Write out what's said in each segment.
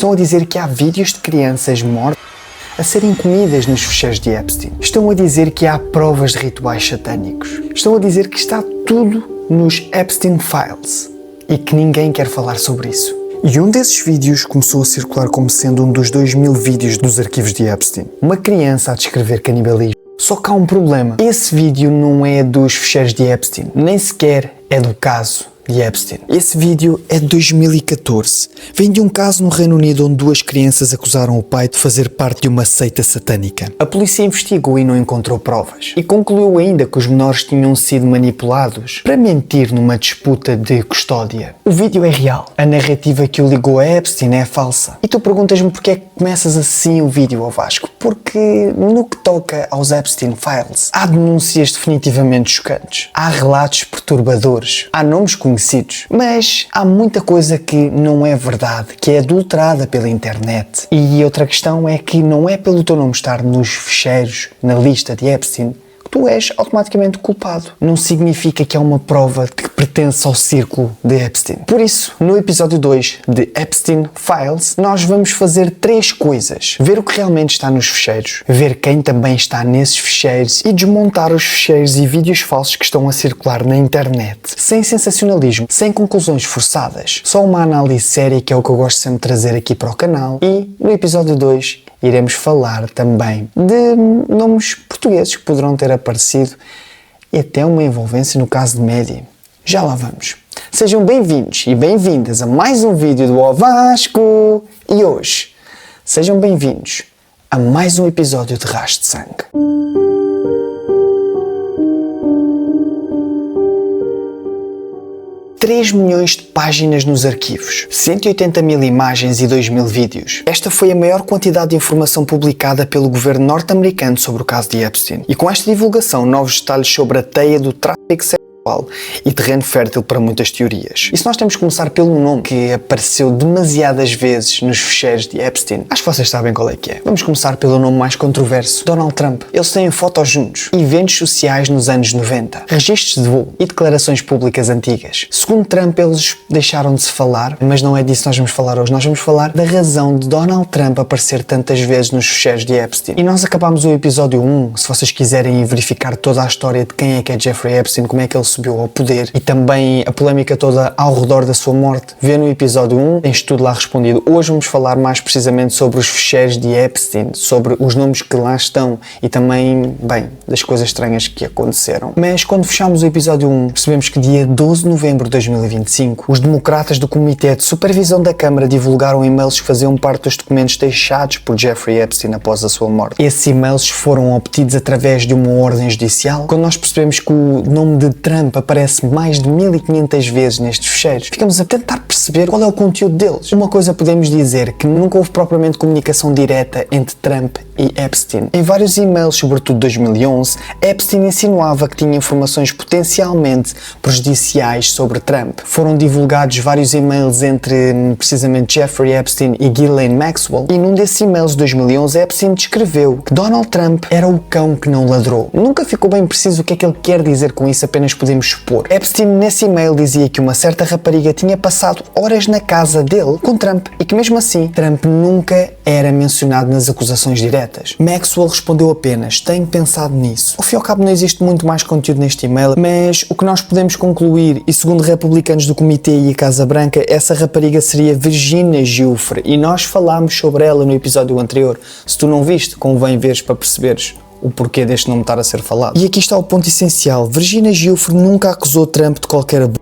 Estão a dizer que há vídeos de crianças mortas a serem comidas nos fecheiros de Epstein. Estão a dizer que há provas de rituais satânicos. Estão a dizer que está tudo nos Epstein Files e que ninguém quer falar sobre isso. E um desses vídeos começou a circular como sendo um dos 2000 vídeos dos arquivos de Epstein. Uma criança a descrever canibalismo. Só que há um problema. Esse vídeo não é dos fecheiros de Epstein, nem sequer é do caso de Epstein. Esse vídeo é de 2014. Vem de um caso no Reino Unido onde duas crianças acusaram o pai de fazer parte de uma seita satânica. A polícia investigou e não encontrou provas. E concluiu ainda que os menores tinham sido manipulados para mentir numa disputa de custódia. O vídeo é real. A narrativa que o ligou a Epstein é falsa. E tu perguntas-me porque é que começas assim o vídeo, ao Vasco? Porque no que toca aos Epstein Files, há denúncias definitivamente chocantes. Há relatos perturbadores. Há nomes conhecidos. Mas há muita coisa que não é verdade, que é adulterada pela internet. E outra questão é que não é pelo teu nome estar nos fecheiros, na lista de Epstein, que tu és automaticamente culpado. Não significa que é uma prova de que pertence ao círculo de Epstein. Por isso, no episódio 2 de Epstein Files, nós vamos fazer 3 coisas. Ver o que realmente está nos fecheiros, ver quem também está nesses fecheiros e desmontar os fecheiros e vídeos falsos que estão a circular na internet. Sem sensacionalismo, sem conclusões forçadas. Só uma análise séria, que é o que eu gosto sempre de trazer aqui para o canal. E no episódio 2 iremos falar também de nomes portugueses que poderão ter aparecido e até uma envolvência no caso de Média. Já lá vamos. Sejam bem-vindos e bem-vindas a mais um vídeo do Ó Vasco. E hoje, sejam bem-vindos a mais um episódio de Rastro de Sangue. 3 milhões de páginas nos arquivos, 180 mil imagens e 2 mil vídeos. Esta foi a maior quantidade de informação publicada pelo governo norte-americano sobre o caso de Epstein. E com esta divulgação, novos detalhes sobre a teia do tráfico sexual e terreno fértil para muitas teorias. E se nós temos que começar pelo nome que apareceu demasiadas vezes nos fecheiros de Epstein, acho que vocês sabem qual é que é. Vamos começar pelo nome mais controverso, Donald Trump. Eles têm fotos juntos, eventos sociais nos anos 90, registros de voo e declarações públicas antigas. Segundo Trump, eles deixaram de se falar, mas não é disso que nós vamos falar hoje. Nós vamos falar da razão de Donald Trump aparecer tantas vezes nos fecheiros de Epstein. E nós acabámos o episódio 1, se vocês quiserem verificar toda a história de quem é que é Jeffrey Epstein, como é que ele subiu ao poder e também a polémica toda ao redor da sua morte, vê no episódio 1, tens tudo lá respondido. Hoje vamos falar mais precisamente sobre os fecheiros de Epstein, sobre os nomes que lá estão e também, bem, das coisas estranhas que aconteceram. Mas quando fechamos o episódio 1, percebemos que dia 12 de novembro de 2025, os democratas do Comitê de Supervisão da Câmara divulgaram e-mails que faziam parte dos documentos deixados por Jeffrey Epstein após a sua morte. Esses e-mails foram obtidos através de uma ordem judicial. Quando nós percebemos que o nome de Trump aparece mais de 1500 vezes nestes fecheiros, ficamos a tentar perceber qual é o conteúdo deles. Uma coisa podemos dizer, que nunca houve propriamente comunicação direta entre Trump e Epstein. Em vários e-mails, sobretudo 2011, Epstein insinuava que tinha informações potencialmente prejudiciais sobre Trump. Foram divulgados vários e-mails entre precisamente Jeffrey Epstein e Ghislaine Maxwell, e num desses e-mails de 2011 Epstein descreveu que Donald Trump era o cão que não ladrou. Nunca ficou bem preciso o que é que ele quer dizer com isso, apenas podemos supor. Epstein nesse e-mail dizia que uma certa rapariga tinha passado horas na casa dele com Trump e que mesmo assim Trump nunca era mencionado nas acusações diretas. Maxwell respondeu apenas: tenho pensado nisso. Ao fim e ao cabo não existe muito mais conteúdo neste e-mail, mas o que nós podemos concluir, e segundo republicanos do Comitê e a Casa Branca, essa rapariga seria Virginia Giuffre e nós falámos sobre ela no episódio anterior. Se tu não viste, convém veres para perceberes o porquê deste nome estar a ser falado. E aqui está o ponto essencial. Virginia Giuffre nunca acusou Trump de qualquer abuso.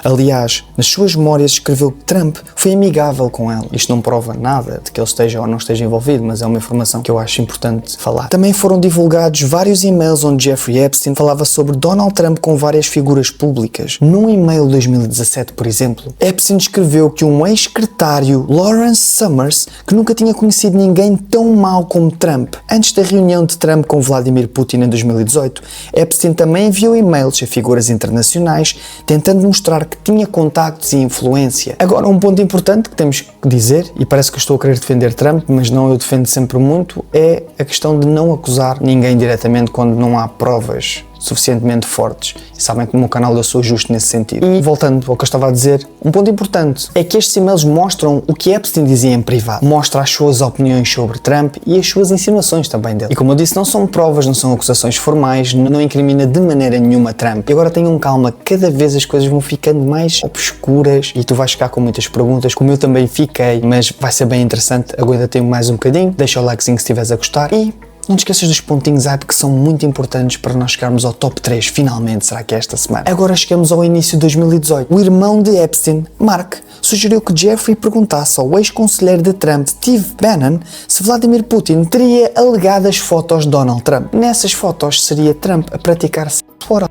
Aliás, nas suas memórias escreveu que Trump foi amigável com ela. Isto não prova nada de que ele esteja ou não esteja envolvido, mas é uma informação que eu acho importante falar. Também foram divulgados vários e-mails onde Jeffrey Epstein falava sobre Donald Trump com várias figuras públicas. Num e-mail de 2017, por exemplo, Epstein escreveu que um ex-secretário, Lawrence Summers, que nunca tinha conhecido ninguém tão mau como Trump. Antes da reunião de Trump com Vladimir Putin em 2018, Epstein também enviou e-mails a figuras internacionais tentando mostrar que tinha contactos e influência. Agora, um ponto importante que temos dizer, e parece que eu estou a querer defender Trump, mas não, eu defendo sempre muito, é a questão de não acusar ninguém diretamente quando não há provas suficientemente fortes. E sabem que no meu canal eu sou justo nesse sentido. E voltando ao que eu estava a dizer, um ponto importante é que estes e-mails mostram o que Epstein dizia em privado. Mostra as suas opiniões sobre Trump e as suas insinuações também dele. E como eu disse, não são provas, não são acusações formais, não incrimina de maneira nenhuma Trump. E agora tenham calma, cada vez as coisas vão ficando mais obscuras e tu vais ficar com muitas perguntas, como eu também fiquei, mas vai ser bem interessante. Aguenta-te mais um bocadinho, deixa o likezinho se estiveres a gostar e não te esqueças dos pontinhos hype que são muito importantes para nós chegarmos ao top 3 finalmente, será que é esta semana? Agora chegamos ao início de 2018. O irmão de Epstein, Mark, sugeriu que Jeffrey perguntasse ao ex-conselheiro de Trump, Steve Bannon, se Vladimir Putin teria alegadas fotos de Donald Trump. Nessas fotos seria Trump a praticar sexo oral.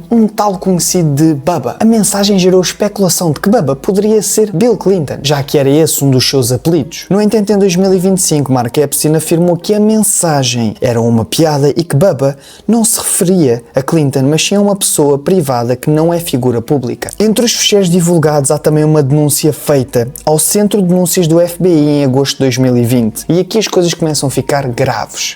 Um tal conhecido de Bubba. A mensagem gerou especulação de que Bubba poderia ser Bill Clinton, já que era esse um dos seus apelidos. No entanto, em 2025, Mark Epstein afirmou que a mensagem era uma piada e que Bubba não se referia a Clinton, mas sim a uma pessoa privada que não é figura pública. Entre os ficheiros divulgados há também uma denúncia feita ao Centro de Denúncias do FBI em agosto de 2020. E aqui as coisas começam a ficar graves.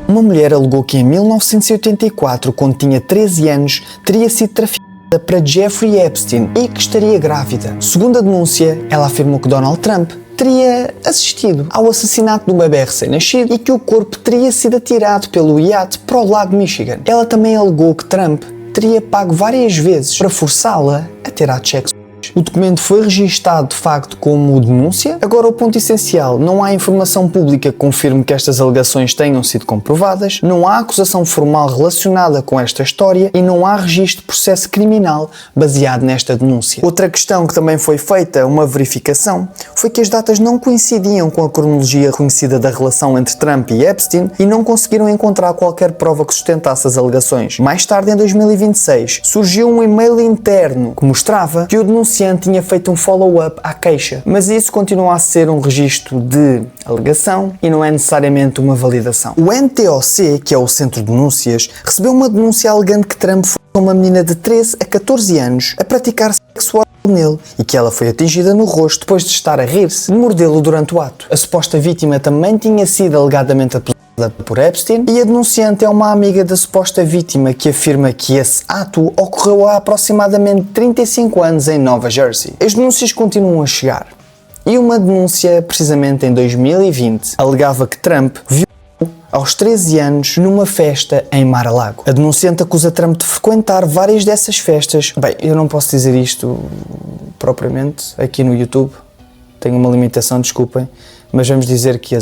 Uma mulher alegou que em 1984, quando tinha 13 anos, teria sido traficada para Jeffrey Epstein e que estaria grávida. Segundo a denúncia, ela afirmou que Donald Trump teria assistido ao assassinato de um bebê recém-nascido e que o corpo teria sido atirado pelo iate para o lago Michigan. Ela também alegou que Trump teria pago várias vezes para forçá-la a ter atos sexuais. O documento foi registado de facto como denúncia. Agora o ponto essencial, não há informação pública que confirme que estas alegações tenham sido comprovadas, não há acusação formal relacionada com esta história e não há registro de processo criminal baseado nesta denúncia. Outra questão que também foi feita, uma verificação, foi que as datas não coincidiam com a cronologia conhecida da relação entre Trump e Epstein e não conseguiram encontrar qualquer prova que sustentasse as alegações. Mais tarde, em 2026, surgiu um e-mail interno que mostrava que o denunciante tinha feito um follow-up à queixa, mas isso continua a ser um registro de alegação e não é necessariamente uma validação. O NTOC, que é o Centro de Denúncias, recebeu uma denúncia alegando que Trump foi uma menina de 13 a 14 anos a praticar sexo oral nele e que ela foi atingida no rosto depois de estar a rir-se de mordê-lo durante o ato. A suposta vítima também tinha sido alegadamente acusada por Epstein e a denunciante é uma amiga da suposta vítima que afirma que esse ato ocorreu há aproximadamente 35 anos em Nova Jersey. As denúncias continuam a chegar e uma denúncia, precisamente em 2020, alegava que Trump violou aos 13 anos numa festa em Mar-a-Lago. A denunciante acusa Trump de frequentar várias dessas festas. Bem, eu não posso dizer isto propriamente aqui no YouTube, tenho uma limitação, desculpem, mas vamos dizer que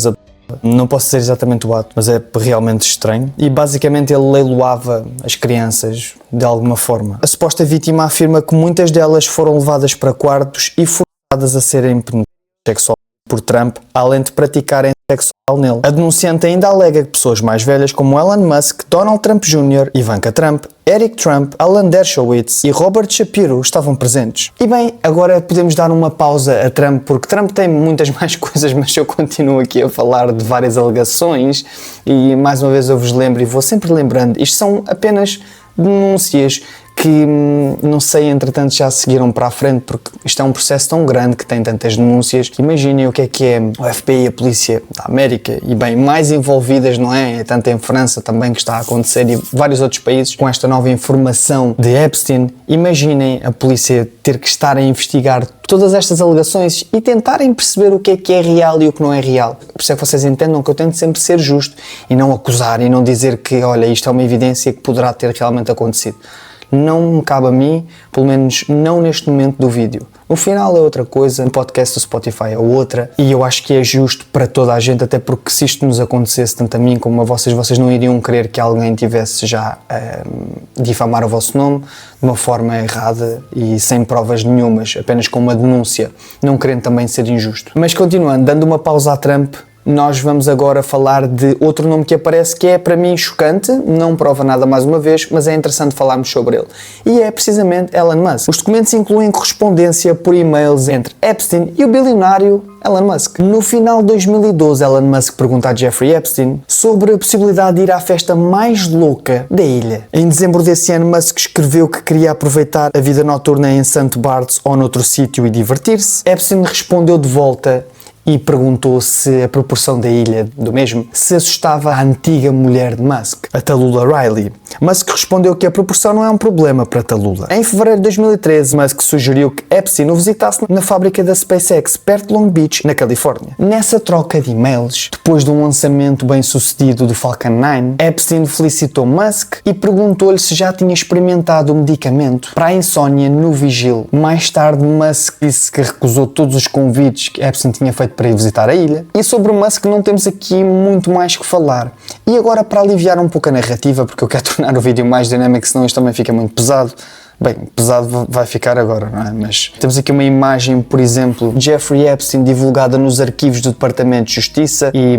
não posso dizer exatamente o ato, mas é realmente estranho. E basicamente ele leiloava as crianças de alguma forma. A suposta vítima afirma que muitas delas foram levadas para quartos e forçadas a serem penetradas sexualmente por Trump, além de praticarem sexo oral nele. A denunciante ainda alega que pessoas mais velhas como Elon Musk, Donald Trump Jr., Ivanka Trump, Eric Trump, Alan Dershowitz e Robert Shapiro estavam presentes. E bem, agora podemos dar uma pausa a Trump, porque Trump tem muitas mais coisas, mas eu continuo aqui a falar de várias alegações e mais uma vez eu vos lembro e vou sempre lembrando, isto são apenas denúncias que não sei, entretanto já seguiram para a frente, porque isto é um processo tão grande que tem tantas denúncias. Imaginem o que é o FBI e a polícia da América e bem, mais envolvidas, não é? Tanto em França também que está a acontecer e vários outros países com esta nova informação de Epstein. Imaginem a polícia ter que estar a investigar todas estas alegações e tentarem perceber o que é real e o que não é real. Por isso é que vocês entendam que eu tento sempre ser justo e não acusar e não dizer que, olha, isto é uma evidência que poderá ter realmente acontecido. Não me cabe a mim, pelo menos não neste momento do vídeo. No final é outra coisa, no podcast do Spotify é outra, e eu acho que é justo para toda a gente, até porque se isto nos acontecesse tanto a mim como a vocês não iriam querer que alguém tivesse já a difamar o vosso nome de uma forma errada e sem provas nenhumas, apenas com uma denúncia, não querendo também ser injusto. Mas continuando, dando uma pausa a Trump, nós vamos agora falar de outro nome que aparece que é para mim chocante, não prova nada mais uma vez, mas é interessante falarmos sobre ele. E é precisamente Elon Musk. Os documentos incluem correspondência por e-mails entre Epstein e o bilionário Elon Musk. No final de 2012, Elon Musk pergunta a Jeffrey Epstein sobre a possibilidade de ir à festa mais louca da ilha. Em dezembro desse ano, Musk escreveu que queria aproveitar a vida noturna em St. Bart's ou noutro sítio e divertir-se. Epstein respondeu de volta e perguntou se a proporção da ilha do mesmo se assustava a antiga mulher de Musk, a Tallulah Riley. Musk respondeu que a proporção não é um problema para Tallulah. Em fevereiro de 2013, Musk sugeriu que Epstein o visitasse na fábrica da SpaceX, perto de Long Beach, na Califórnia. Nessa troca de e-mails, depois de um lançamento bem sucedido do Falcon 9, Epstein felicitou Musk e perguntou-lhe se já tinha experimentado o medicamento para a insónia no vigílio. Mais tarde, Musk disse que recusou todos os convites que Epstein tinha feito para ir visitar a ilha. E sobre o Musk não temos aqui muito mais que falar. E agora, para aliviar um pouco a narrativa, porque eu quero tornar o vídeo mais dinâmico, senão isto também fica muito pesado. Bem, pesado vai ficar agora, não é? Mas temos aqui uma imagem, por exemplo, de Jeffrey Epstein divulgada nos arquivos do Departamento de Justiça e...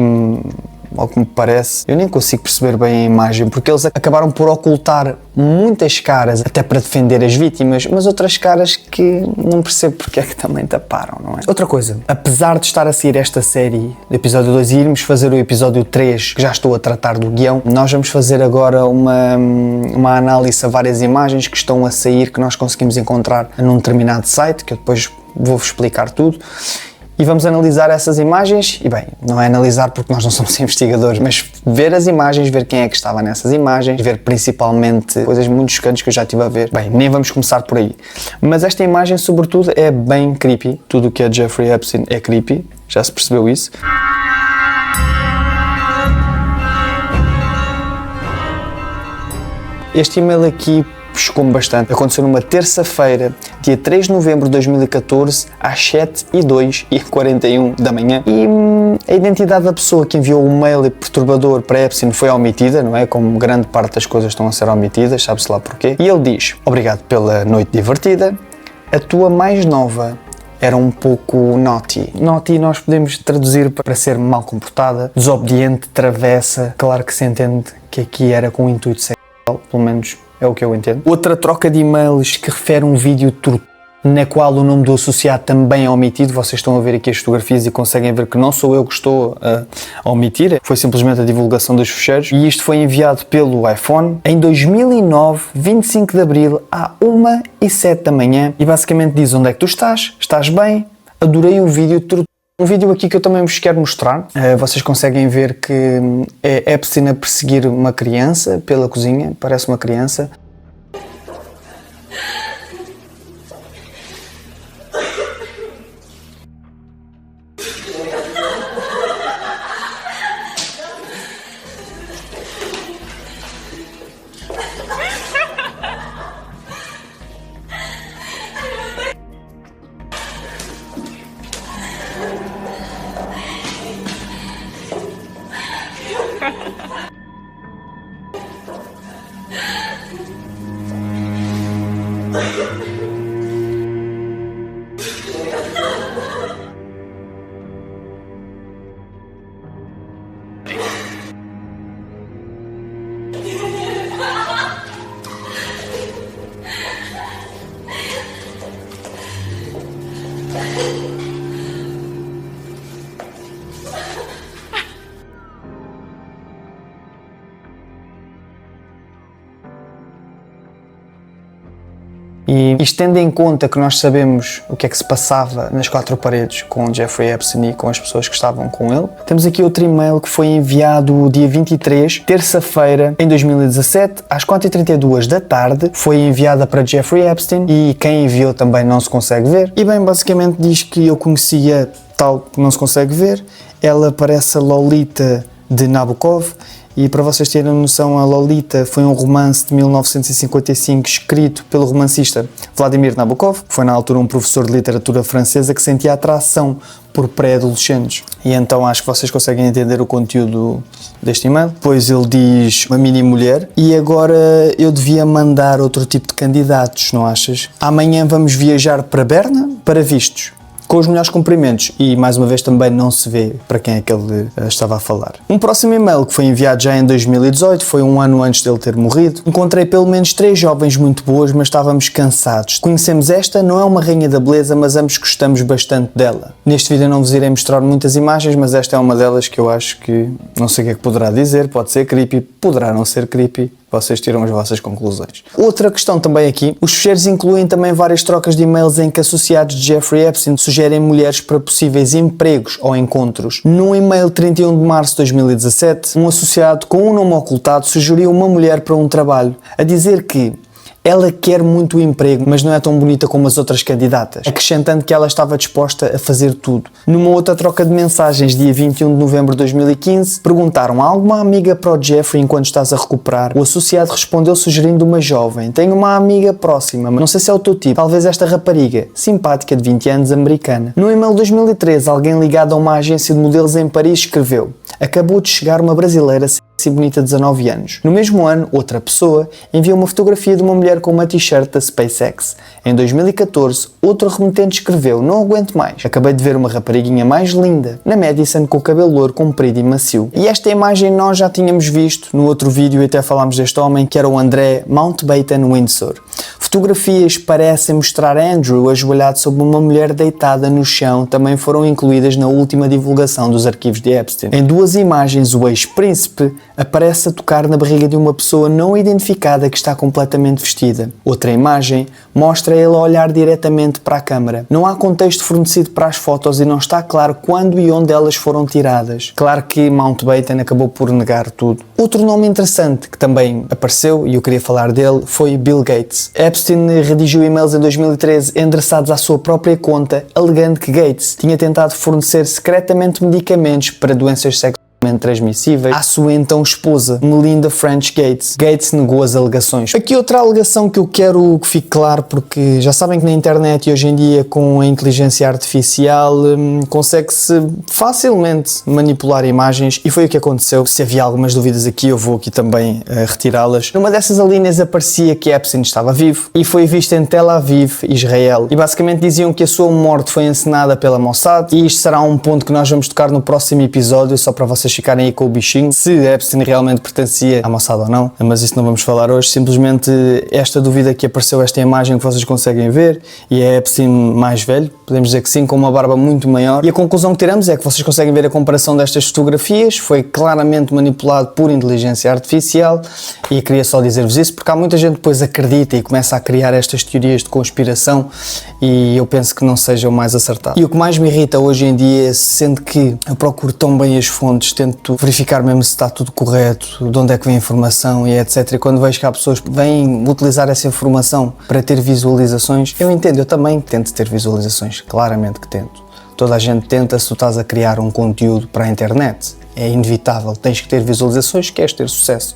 ao que me parece, eu nem consigo perceber bem a imagem, porque eles acabaram por ocultar muitas caras até para defender as vítimas, mas outras caras que não percebo porque é que também taparam, não é? Outra coisa, apesar de estar a sair esta série do episódio 2 e irmos fazer o episódio 3, que já estou a tratar do guião, nós vamos fazer agora uma análise a várias imagens que estão a sair, que nós conseguimos encontrar num determinado site, que eu depois vou-vos explicar tudo. E vamos analisar essas imagens, e bem, não é analisar porque nós não somos investigadores, mas ver as imagens, ver quem é que estava nessas imagens, ver principalmente coisas muito chocantes que eu já estive a ver. Bem, nem vamos começar por aí. Mas esta imagem, sobretudo, é bem creepy. Tudo o que é Jeffrey Epstein é creepy, já se percebeu isso. Este e-mail aqui chocou-me bastante. Aconteceu numa terça-feira, dia 3 de novembro de 2014, às 7h02 e 41 da manhã. E a identidade da pessoa que enviou o mail perturbador para Epstein foi omitida, não é? Como grande parte das coisas estão a ser omitidas, sabe-se lá porquê. E ele diz: obrigado pela noite divertida, a tua mais nova era um pouco naughty. Naughty nós podemos traduzir para ser mal comportada, desobediente, travessa. Claro que se entende que aqui era com o intuito sexual, pelo menos é o que eu entendo. Outra troca de e-mails que refere um vídeo torto, na qual o nome do associado também é omitido. Vocês estão a ver aqui as fotografias e conseguem ver que não sou eu que estou a omitir, foi simplesmente a divulgação dos fecheiros. E isto foi enviado pelo iPhone em 2009, 25 de Abril, à 1h07 da manhã. E basicamente diz: onde é que tu estás? Estás bem? Adorei o vídeo torto. Um vídeo aqui que eu também vos quero mostrar. Vocês conseguem ver que é Epstein a perseguir uma criança pela cozinha, parece uma criança. E isto tendo em conta que nós sabemos o que é que se passava nas quatro paredes com Jeffrey Epstein e com as pessoas que estavam com ele, temos aqui outro e-mail que foi enviado dia 23, terça-feira, em 2017, às 4h32 da tarde, foi enviada para Jeffrey Epstein e quem enviou também não se consegue ver. E bem, basicamente diz que eu conhecia tal que não se consegue ver, ela parece a Lolita de Nabokov. E para vocês terem noção, a Lolita foi um romance de 1955 escrito pelo romancista Vladimir Nabokov, que foi na altura um professor de literatura francesa que sentia atração por pré-adolescentes. E então acho que vocês conseguem entender o conteúdo deste e-mail. Depois ele diz uma mini mulher e agora eu devia mandar outro tipo de candidatos, não achas? Amanhã vamos viajar para Berna para vistos. com os melhores cumprimentos, e mais uma vez também não se vê para quem é que ele estava a falar. Um próximo e-mail que foi enviado já em 2018, foi um ano antes dele ter morrido. Encontrei pelo menos 3 jovens muito boas, mas estávamos cansados. Conhecemos esta, não é uma rainha da beleza, mas ambos gostamos bastante dela. Neste vídeo eu não vos irei mostrar muitas imagens, mas esta é uma delas que eu acho que, não sei o que é que poderá dizer, pode ser creepy, poderá não ser creepy. Vocês tiram as vossas conclusões. Outra questão também aqui, os ficheiros incluem também várias trocas de e-mails em que associados de Jeffrey Epstein sugerem mulheres para possíveis empregos ou encontros. Num e-mail 31 de março de 2017, um associado com um nome ocultado sugeriu uma mulher para um trabalho, a dizer que ela quer muito o emprego, mas não é tão bonita como as outras candidatas, acrescentando que ela estava disposta a fazer tudo. Numa outra troca de mensagens, dia 21 de novembro de 2015, perguntaram: há alguma amiga para o Jeffrey enquanto estás a recuperar? O associado respondeu sugerindo uma jovem: tenho uma amiga próxima, mas não sei se é o teu tipo, talvez esta rapariga, simpática de 20 anos, americana. No e-mail de 2013, alguém ligado a uma agência de modelos em Paris escreveu: acabou de chegar uma brasileira e bonita de 19 anos. No mesmo ano, outra pessoa enviou uma fotografia de uma mulher com uma t-shirt da SpaceX. Em 2014, outro remetente escreveu: não aguento mais, acabei de ver uma rapariguinha mais linda na Madison com o cabelo louro comprido e macio. E esta imagem nós já tínhamos visto no outro vídeo e até falámos deste homem, que era o André Mountbatten Windsor. Fotografias parecem mostrar Andrew ajoelhado sobre uma mulher deitada no chão também foram incluídas na última divulgação dos arquivos de Epstein. Em 2 imagens, o ex-príncipe aparece a tocar na barriga de uma pessoa não identificada que está completamente vestida. Outra imagem mostra ele a olhar diretamente para a câmara. Não há contexto fornecido para as fotos e não está claro quando e onde elas foram tiradas. Claro que Mountbatten acabou por negar tudo. Outro nome interessante que também apareceu, e eu queria falar dele, foi Bill Gates. Epstein redigiu e-mails em 2013 endereçados à sua própria conta, alegando que Gates tinha tentado fornecer secretamente medicamentos para doenças sexualmente transmissíveis à sua então esposa, Melinda French Gates. Gates negou as alegações. Aqui outra alegação que eu quero que fique claro, porque já sabem que na internet e hoje em dia com a inteligência artificial consegue-se facilmente manipular imagens, e foi o que aconteceu. Se havia algumas dúvidas aqui, eu vou aqui também retirá-las. Numa dessas alíneas aparecia que Epstein estava vivo e foi visto em Tel Aviv, Israel, e basicamente diziam que a sua morte foi encenada pela Mossad, e isto será um ponto que nós vamos tocar no próximo episódio, só para vocês ficarem aí com o bichinho, se Epstein realmente pertencia à Mossad ou não, mas isso não vamos falar hoje. Simplesmente esta dúvida que apareceu, esta imagem que vocês conseguem ver, e é Epstein mais velho, podemos dizer que sim, com uma barba muito maior, e a conclusão que tiramos é que vocês conseguem ver a comparação destas fotografias, foi claramente manipulado por inteligência artificial, e eu queria só dizer-vos isso, porque há muita gente que depois acredita e começa a criar estas teorias de conspiração, e eu penso que não seja o mais acertado. E o que mais me irrita hoje em dia, sendo que eu procuro tão bem as fontes, tento verificar mesmo se está tudo correto, de onde é que vem a informação e etc. E quando vejo que há pessoas que vêm utilizar essa informação para ter visualizações, eu entendo, eu também tento ter visualizações, claramente que tento. Toda a gente tenta se tu estás a criar um conteúdo para a internet. É inevitável, tens que ter visualizações, queres ter sucesso.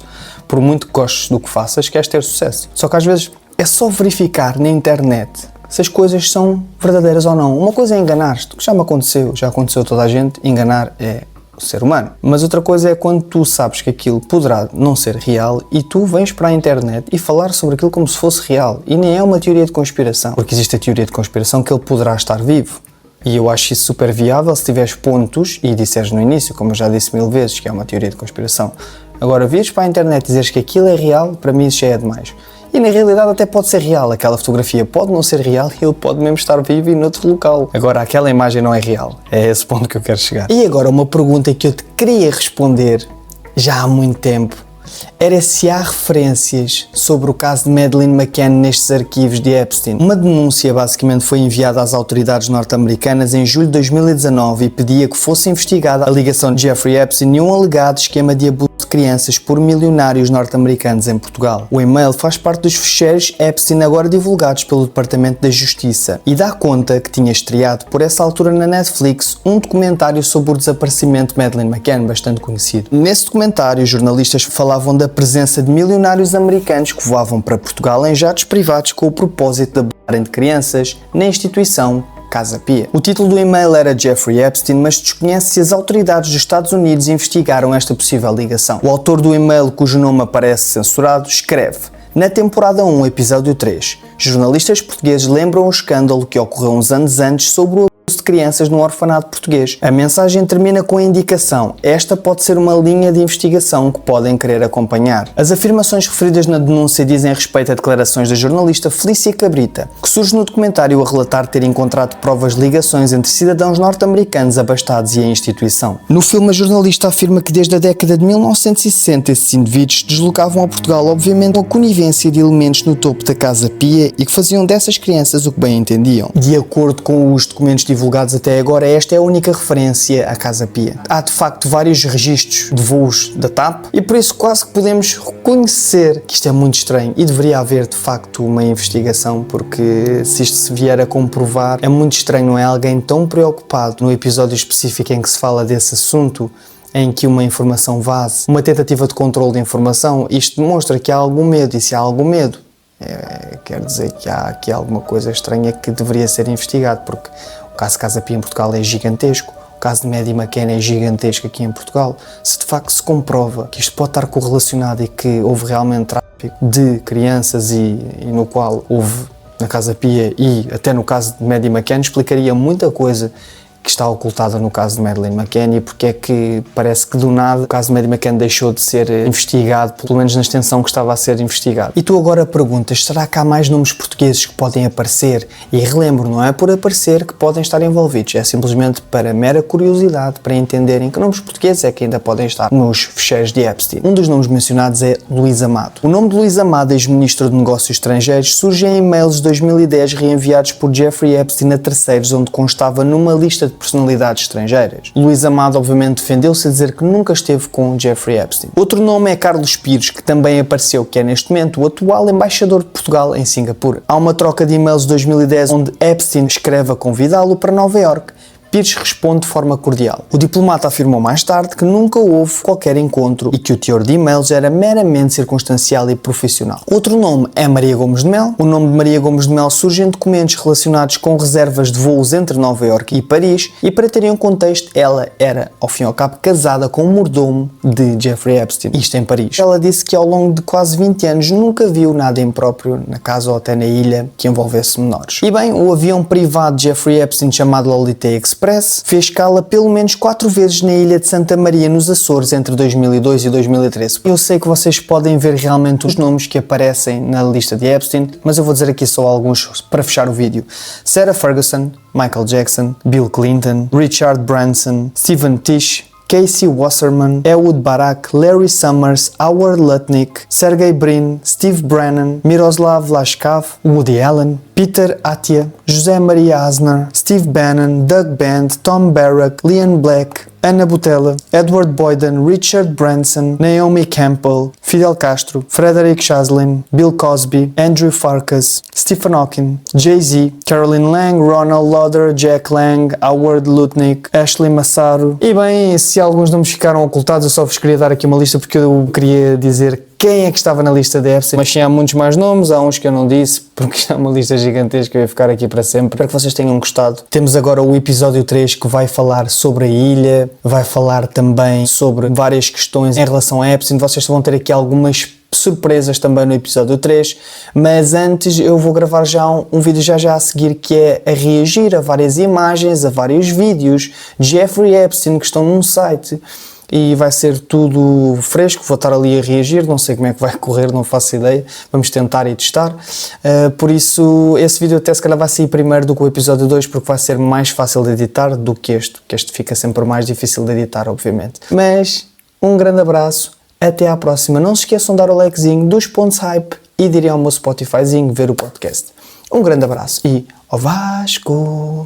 Por muito que gostes do que faças, queres ter sucesso. Só que às vezes é só verificar na internet se as coisas são verdadeiras ou não. Uma coisa é enganar-te, que já me aconteceu, já aconteceu a toda a gente, enganar é o ser humano. Mas outra coisa é quando tu sabes que aquilo poderá não ser real e tu vens para a internet e falar sobre aquilo como se fosse real. E nem é uma teoria de conspiração, porque existe a teoria de conspiração que ele poderá estar vivo. E eu acho isso super viável se tiveres pontos e disseres no início, como eu já disse 1000 vezes, que é uma teoria de conspiração. Agora, vires para a internet e dizeres que aquilo é real, para mim isso já é demais. E na realidade até pode ser real, aquela fotografia pode não ser real e ele pode mesmo estar vivo e noutro local. Agora, aquela imagem não é real, é esse ponto que eu quero chegar. E agora uma pergunta que eu te queria responder já há muito tempo, era se há referências sobre o caso de Madeleine McCann nestes arquivos de Epstein. Uma denúncia basicamente foi enviada às autoridades norte-americanas em julho de 2019 e pedia que fosse investigada a ligação de Jeffrey Epstein e um alegado esquema de abuso de crianças por milionários norte-americanos em Portugal. O e-mail faz parte dos ficheiros Epstein agora divulgados pelo Departamento da Justiça e dá conta que tinha estreado por essa altura na Netflix um documentário sobre o desaparecimento de Madeleine McCann, bastante conhecido. Nesse documentário, os jornalistas falavam da presença de milionários americanos que voavam para Portugal em jatos privados com o propósito de abularem de crianças na instituição Casa Pia. O título do e-mail era Jeffrey Epstein, mas desconhece se as autoridades dos Estados Unidos investigaram esta possível ligação. O autor do e-mail, cujo nome aparece censurado, escreve: na temporada 1, episódio 3, jornalistas portugueses lembram o escândalo que ocorreu uns anos antes sobre o de crianças num orfanato português. A mensagem termina com a indicação: esta pode ser uma linha de investigação que podem querer acompanhar. As afirmações referidas na denúncia dizem respeito a declarações da jornalista Felícia Cabrita, que surge no documentário a relatar ter encontrado provas de ligações entre cidadãos norte-americanos abastados e a instituição. No filme, a jornalista afirma que desde a década de 1960 esses indivíduos se deslocavam a Portugal, obviamente com a conivência de elementos no topo da Casa Pia, e que faziam dessas crianças o que bem entendiam. De acordo com os documentos divulgados até agora, esta é a única referência à Casa Pia. Há de facto vários registros de voos da TAP e por isso quase que podemos reconhecer que isto é muito estranho e deveria haver de facto uma investigação, porque se isto se vier a comprovar é muito estranho, não é? Alguém tão preocupado no episódio específico em que se fala desse assunto, em que uma informação vaze, uma tentativa de controle de informação. Isto demonstra que há algum medo, e se há algum medo, quer dizer que há aqui alguma coisa estranha que deveria ser investigado, porque o caso de Casa Pia em Portugal é gigantesco, o caso de Maddie McCann é gigantesco aqui em Portugal. Se de facto se comprova que isto pode estar correlacionado e que houve realmente tráfico de crianças e no qual houve na Casa Pia e até no caso de Maddie McCann, explicaria muita coisa que está ocultada no caso de Madeleine McCann, e porque é que parece que do nada o caso de Maddie McCann deixou de ser investigado, pelo menos na extensão que estava a ser investigado. E tu agora perguntas, será que há mais nomes portugueses que podem aparecer? E relembro, não é por aparecer que podem estar envolvidos, é simplesmente para mera curiosidade, para entenderem que nomes portugueses é que ainda podem estar nos ficheiros de Epstein. Um dos nomes mencionados é Luís Amado. O nome de Luís Amado, ex-ministro de Negócios Estrangeiros, surge em e-mails de 2010 reenviados por Jeffrey Epstein a terceiros, onde constava numa lista de personalidades estrangeiras. Luís Amado obviamente defendeu-se a dizer que nunca esteve com Jeffrey Epstein. Outro nome é Carlos Pires, que também apareceu, que é neste momento o atual embaixador de Portugal em Singapura. Há uma troca de e-mails de 2010 onde Epstein escreve a convidá-lo para Nova Iorque. Pires responde de forma cordial. O diplomata afirmou mais tarde que nunca houve qualquer encontro e que o teor de e-mails era meramente circunstancial e profissional. Outro nome é Maria Gomes de Mel. O nome de Maria Gomes de Mel surge em documentos relacionados com reservas de voos entre Nova Iorque e Paris, e para terem um contexto, ela era, ao fim e ao cabo, casada com um mordomo de Jeffrey Epstein, isto em Paris. Ela disse que ao longo de quase 20 anos nunca viu nada impróprio na casa ou até na ilha que envolvesse menores. E bem, o avião privado de Jeffrey Epstein chamado Lolita Express fez escala pelo menos 4 vezes na ilha de Santa Maria, nos Açores, entre 2002 e 2013. Eu sei que vocês podem ver realmente os nomes que aparecem na lista de Epstein, mas eu vou dizer aqui só alguns para fechar o vídeo. Sarah Ferguson, Michael Jackson, Bill Clinton, Richard Branson, Steven Tisch, Casey Wasserman, Ehud Barak, Larry Summers, Howard Lutnick, Sergey Brin, Steve Brennan, Miroslav Lashkov, Woody Allen, Peter Attia, José Maria Asner, Steve Bannon, Doug Band, Tom Barrack, Leon Black, Ana Botella, Edward Boyden, Richard Branson, Naomi Campbell, Fidel Castro, Frederick Chaslin, Bill Cosby, Andrew Farkas, Stephen Hawking, Jay-Z, Caroline Lang, Ronald Lauder, Jack Lang, Howard Lutnick, Ashley Massaro. E bem, se alguns nomes ficaram ocultados, eu só vos queria dar aqui uma lista porque eu queria dizer quem é que estava na lista da Epstein, mas sim, há muitos mais nomes, há uns que eu não disse, porque isto é uma lista gigantesca, eu ia ficar aqui para sempre. Espero que vocês tenham gostado. Temos agora o episódio 3 que vai falar sobre a ilha, vai falar também sobre várias questões em relação a Epstein. Vocês vão ter aqui algumas surpresas também no episódio 3, mas antes eu vou gravar já um vídeo já a seguir, que é a reagir a várias imagens, a vários vídeos de Jeffrey Epstein que estão num site. E vai ser tudo fresco, vou estar ali a reagir, não sei como é que vai correr, não faço ideia, vamos tentar e testar. Por isso, esse vídeo até se calhar vai sair primeiro do que o episódio 2, porque vai ser mais fácil de editar do que este, porque este fica sempre mais difícil de editar, obviamente. Mas, um grande abraço, até à próxima. Não se esqueçam de dar o likezinho, dos pontos hype e de irem ao meu Spotifyzinho ver o podcast. Um grande abraço e ao Vasco!